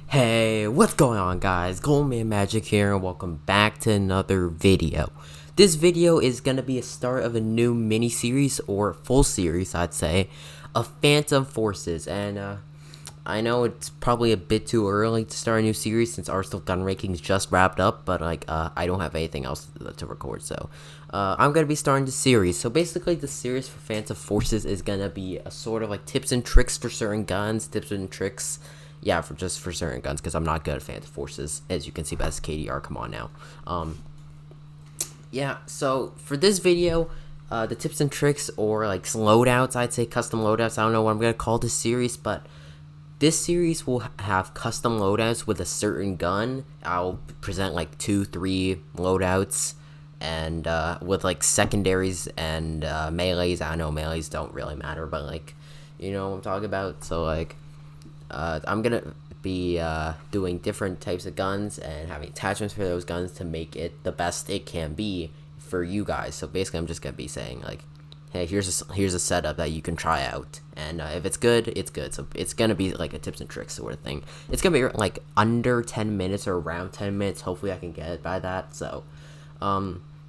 Hey, what's going on guys? Goldman Magic here and welcome back to another video. This video is going to be a start of a new mini-series or full series, I'd say, of Phantom Forces. And I know it's probably a bit too early to start a new series since Arsenal gun rankings just wrapped up, but I don't have anything else to record, so I'm going to be starting the series. So basically the series for Phantom Forces is going to be a sort of like tips and tricks for certain guns, tips and tricks. Yeah, for certain guns, because I'm not good at Phantom Forces, as you can see by this KDR. Come on now. Yeah, so for this video, the tips and tricks, or like loadouts, I'd say custom loadouts. I don't know what I'm gonna call this series, but this series will have custom loadouts with a certain gun. I'll present like 2-3 loadouts, and with like secondaries and melees. I know melees don't really matter, but like, you know what I'm talking about. So like, I'm gonna be doing different types of guns and having attachments for those guns to make it the best it can be for you guys. So basically, I'm just gonna be saying like, hey, here's a setup that you can try out, and if it's good, it's good. So it's gonna be like a tips and tricks sort of thing. It's gonna be like under 10 minutes or around 10 minutes. Hopefully, I can get it by that. So,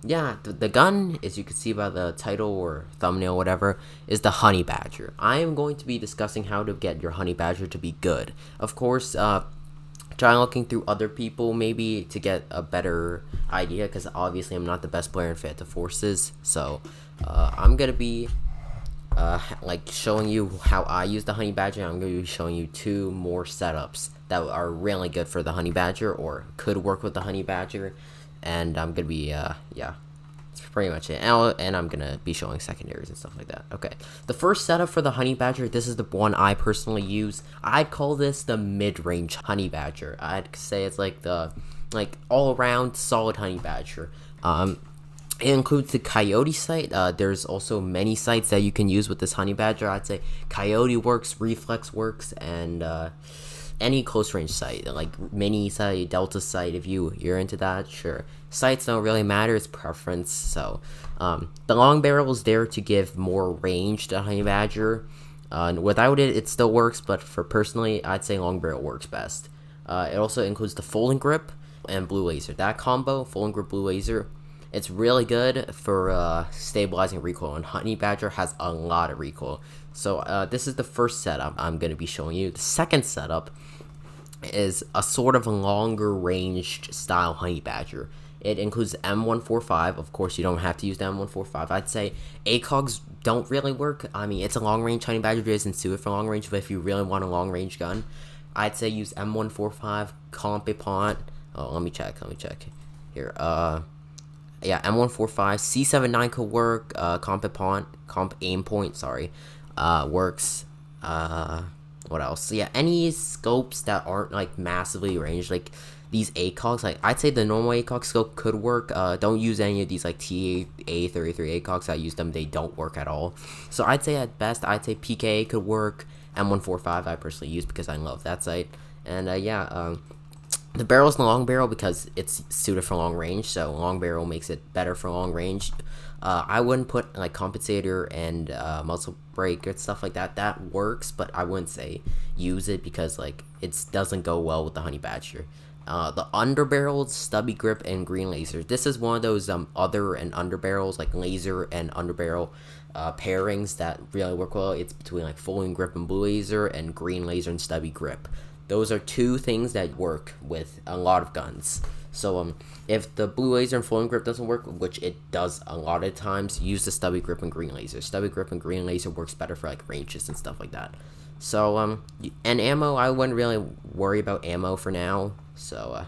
yeah, the gun, as you can see by the title or thumbnail, whatever, is the Honey Badger. I am going to be discussing how to get your Honey Badger to be good. Of course, try looking through other people maybe to get a better idea, because obviously I'm not the best player in Phantom Forces. So I'm gonna be like showing you how I use the Honey Badger. I'm gonna be showing you 2 more setups that are really good for the Honey Badger or could work with the Honey Badger. And I'm gonna be yeah, that's pretty much it. And I'm gonna be showing secondaries and stuff like that. Okay, the first setup for the Honey Badger, this is the one I personally use. I'd call this the mid-range Honey Badger. I'd say it's like the all-around solid Honey Badger. It includes the Coyote sight. There's also many sights that you can use with this Honey Badger. I'd say Coyote works, Reflex works, and any close range sight, like mini sight, delta sight, if you're into that, sure. Sights don't really matter, it's preference. So the long barrel is there to give more range to Honey Badger. Without it, it still works, but for personally, I'd say long barrel works best. It also includes the folding grip and blue laser. That combo, folding grip, blue laser, it's really good for stabilizing recoil, and Honey Badger has a lot of recoil. So this is the first setup I'm going to be showing you. The second setup is a sort of a longer ranged style Honey Badger. It includes M145. Of course, you don't have to use the M145. I'd say ACOGs don't really work. I mean, it's a long range Honey Badger, it isn't suited for long range, but if you really want a long range gun, I'd say use M145, Compipont. Oh, let me check here. Yeah, M145, C79 could work. Compipont, Comp Aim Point, sorry, works. What else? Yeah, any scopes that aren't like massively ranged, like these ACOGs, like I'd say the normal ACOG scope could work. Don't use any of these like TA33 ACOGs. I use them, they don't work at all. So I'd say at best, I'd say PKA could work. M145 I personally use because I love that sight. And yeah, the barrel's the long barrel because it's suited for long range, so long barrel makes it better for long range. I wouldn't put like compensator and muzzle brake and stuff like that. That works, but I wouldn't say use it because like it doesn't go well with the Honey Badger. The underbarrel, stubby grip, and green laser. This is one of those other and underbarrels, like laser and underbarrel pairings that really work well. It's between like folding grip and blue laser, and green laser and stubby grip. Those are 2 things that work with a lot of guns. So if the blue laser and folding grip doesn't work, which it does a lot of times, use the stubby grip and green laser. Stubby grip and green laser works better for like ranges and stuff like that. So and ammo, I wouldn't really worry about ammo for now. So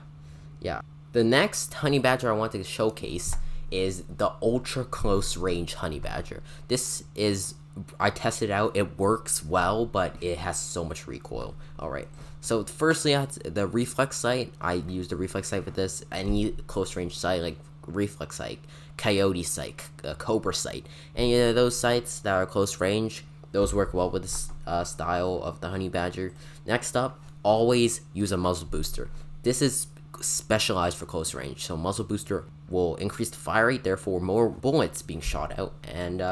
yeah. The next Honey Badger I want to showcase is the ultra close range Honey Badger. This is, I tested out, it works well, but it has so much recoil. Alright, so firstly, the reflex sight. I use the reflex sight with this. Any close range sight, like reflex sight, Coyote sight, Cobra sight, any of those sights that are close range, those work well with this style of the Honey Badger. Next up, always use a muzzle booster. This is specialized for close range, so muzzle booster will increase the fire rate, therefore more bullets being shot out, and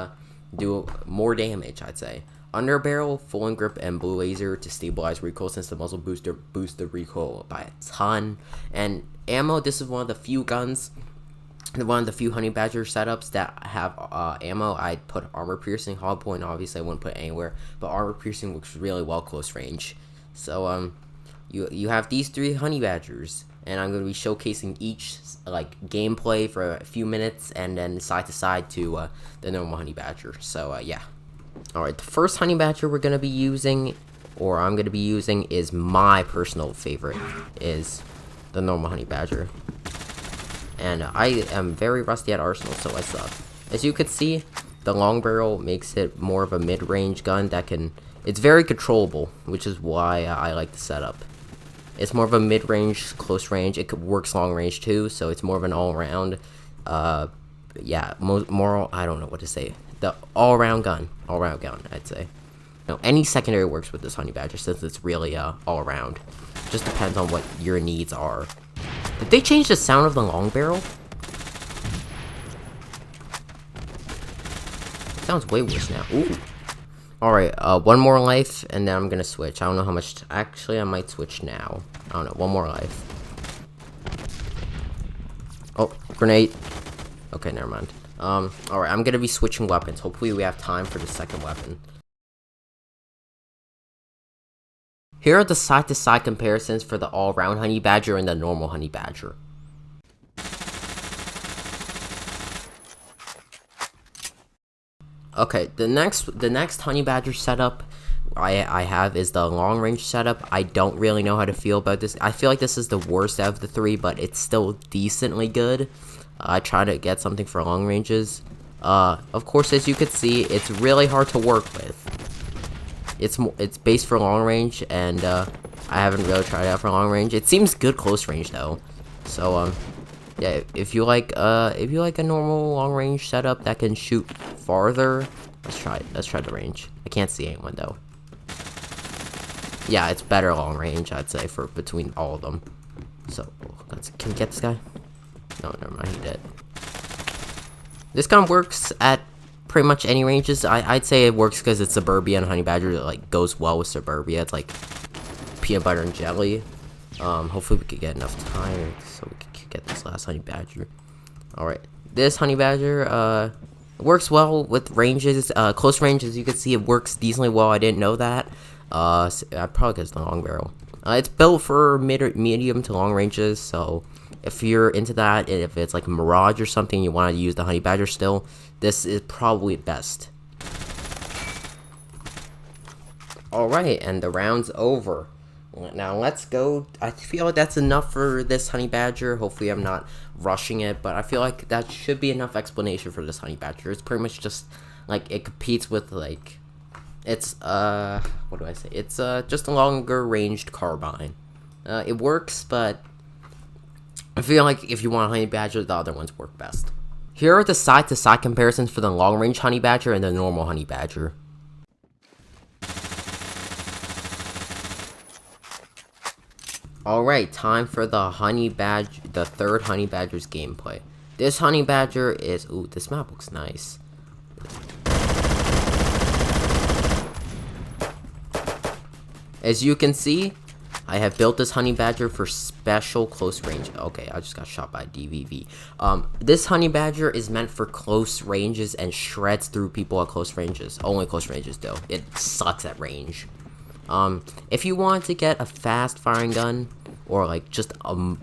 do more damage, I'd say. Under barrel, full and grip, and blue laser to stabilize recoil, since the muzzle booster boosts the recoil by a ton. And ammo, this is one of the few guns, one of the few honey badger setups that have ammo. I'd put armor piercing. Hollow point obviously I wouldn't put it anywhere, but armor piercing works really well close range. So you have these 3 honey badgers, and I'm going to be showcasing each like gameplay for a few minutes, and then side to side to the normal honey badger. So yeah. Alright, the first honey badger we're going to be using, or I'm going to be using, is my personal favorite, is the normal honey badger. And I am very rusty at arsenal, so I suck. As you can see, the long barrel makes it more of a mid-range gun that can... It's very controllable, which is why I like the setup. It's more of a mid-range, close range. It works long range too, so it's more of an all-around, yeah, more, I don't know what to say. The all-around gun, I'd say. Any secondary works with this honey badger, since it's really all-around. Just depends on what your needs are. Did they change the sound of the long barrel? It sounds way worse now. Ooh. Alright, one more life, and then I'm gonna switch. I don't know how much... Actually, I might switch now. I don't know, one more life. Oh, grenade. Okay, never mind. Alright, I'm gonna be switching weapons. Hopefully we have time for the second weapon. Here are the side-to-side comparisons for the all-round honey badger and the normal honey badger. Okay, the next honey badger setup I have is the long range setup. I don't really know how to feel about this. I feel like this is the worst out of the 3, but it's still decently good. I try to get something for long ranges. Of course, as you can see, it's really hard to work with. It's based for long range, and I haven't really tried it out for long range. It seems good close range though. So yeah, if you like a normal long range setup that can shoot farther, let's try it. Let's try the range. I can't see anyone though. Yeah, it's better long range, I'd say, for between all of them. So can we get this guy? No, never mind, he did. This gun works at pretty much any ranges. I'd say it works because it's suburbia, and honey badger like goes well with suburbia. It's like peanut butter and jelly. Hopefully we could get enough time so we can get this last honey badger. Alright, this honey badger works well with ranges, close ranges. You can see it works decently well. I didn't know that. Probably because the long barrel. It's built for medium to long ranges, so if you're into that, and if it's like a Mirage or something, you want to use the honey badger still, this is probably best. Alright, and the round's over. Now let's go. I feel like that's enough for this honey badger. Hopefully I'm not rushing it, but I feel like that should be enough explanation for this honey badger. It's pretty much just like it competes with like, it's what do I say? It's just a longer ranged carbine. It works, but I feel like if you want a honey badger, the other ones work best. Here are the side-to-side comparisons for the long-range honey badger and the normal honey badger. Alright, time for the third honey badger's gameplay. This honey badger is... Ooh, this map looks nice. As you can see, I have built this honey badger for special close range. Okay, I just got shot by DVV. This honey badger is meant for close ranges and shreds through people at close ranges. Only close ranges though. It sucks at range. If you want to get a fast firing gun, or like just a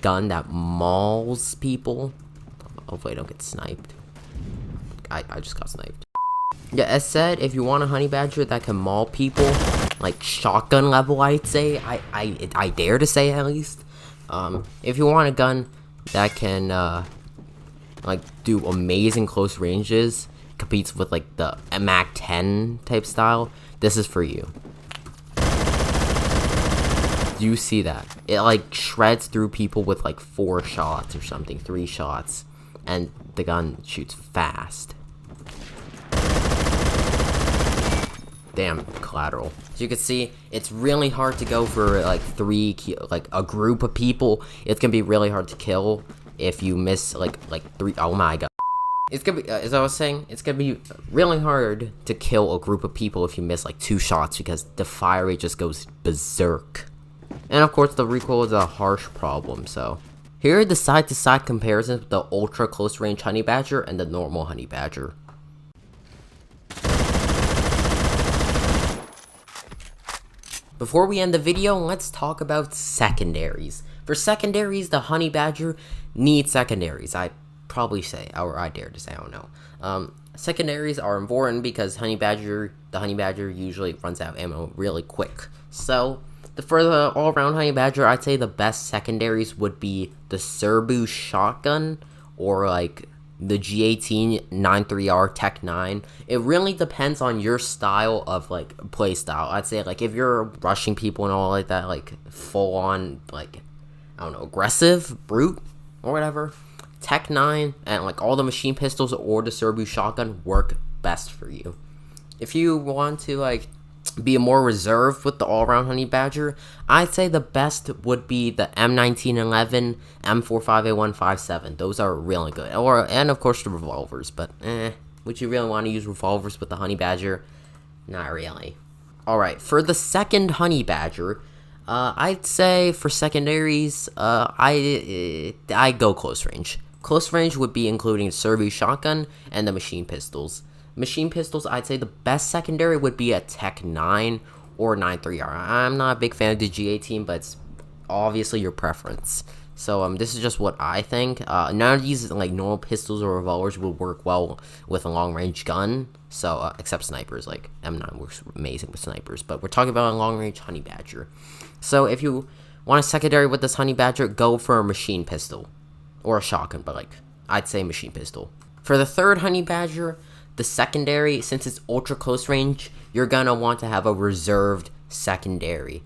gun that mauls people, hopefully I don't get sniped. I just got sniped. Yeah, as said, if you want a honey badger that can maul people, like shotgun level, I'd say, I dare to say at least. If you want a gun that can like do amazing close ranges, competes with like the MAC 10 type style, this is for you. Do you see that? It like shreds through people with like 4 shots or something, 3 shots, and the gun shoots fast. Damn, collateral. As you can see, it's really hard to go for like like a group of people. It's gonna be really hard to kill if you miss like 3. Oh my god. it's gonna be, as I was saying, it's gonna be really hard to kill a group of people if you miss like 2 shots because the fire rate just goes berserk. And of course, the recoil is a harsh problem. So here are the side-to-side comparisons with the ultra close range honey badger and the normal honey badger. Before we end the video, let's talk about secondaries. For secondaries, the honey badger needs secondaries. I probably say, or I dare to say, I don't know. Secondaries are important because the honey badger usually runs out of ammo really quick. So for the all-around honey badger, I'd say the best secondaries would be the Serbu shotgun or like the G18 93R Tech 9. It really depends on your style of like play style. I'd say like if you're rushing people and all like that, like full on like I don't know, aggressive, brute or whatever, Tech 9 and like all the machine pistols or the Serbu shotgun work best for you. If you want to like be more reserved with the all-around honey badger, I'd say the best would be the M1911, M45A157. Those are really good. And of course the revolvers, but would you really want to use revolvers with the honey badger? Not really. Alright, for the second honey badger, I'd say for secondaries, I go close range. Close range would be including the Serbu shotgun and the machine pistols. Machine pistols, I'd say the best secondary would be a Tech 9 or 93R. I'm not a big fan of the G18, but it's obviously your preference. So this is just what I think. None of these like normal pistols or revolvers would work well with a long range gun. So except snipers, like M9 works amazing with snipers. But we're talking about a long range honey badger. So if you want a secondary with this honey badger, go for a machine pistol or a shotgun. But like I'd say machine pistol. For the third honey badger, the secondary, since it's ultra close range, you're gonna want to have a reserved secondary.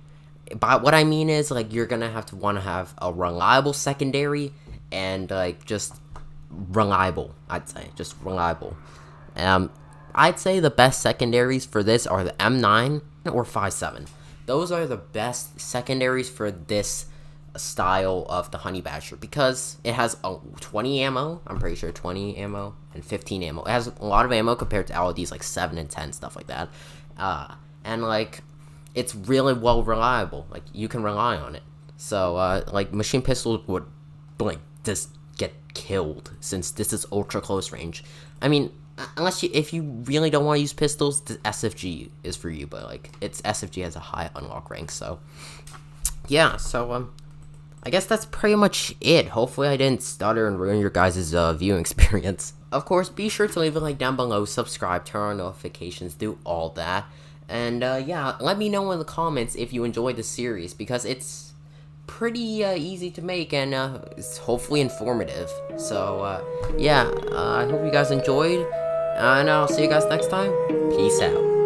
But what I mean is, like, you're gonna want to have a reliable secondary and like just reliable. I'd say just reliable. I'd say the best secondaries for this are the M9 or 5.7. Those are the best secondaries for this style of the honey badger because it has 20 ammo. I'm pretty sure 20 ammo and 15 ammo. It has a lot of ammo compared to all of these like 7 and 10 stuff like that. And like it's really well reliable. Like you can rely on it. So like machine pistols would like just get killed since this is ultra close range. I mean, if you really don't want to use pistols, the SFG is for you. But like SFG has a high unlock rank. So yeah. So I guess that's pretty much it. Hopefully I didn't stutter and ruin your guys' viewing experience. Of course, be sure to leave a like down below, subscribe, turn on notifications, do all that. And yeah, let me know in the comments if you enjoyed the series, because it's pretty easy to make and it's hopefully informative. So yeah, I hope you guys enjoyed, and I'll see you guys next time. Peace out.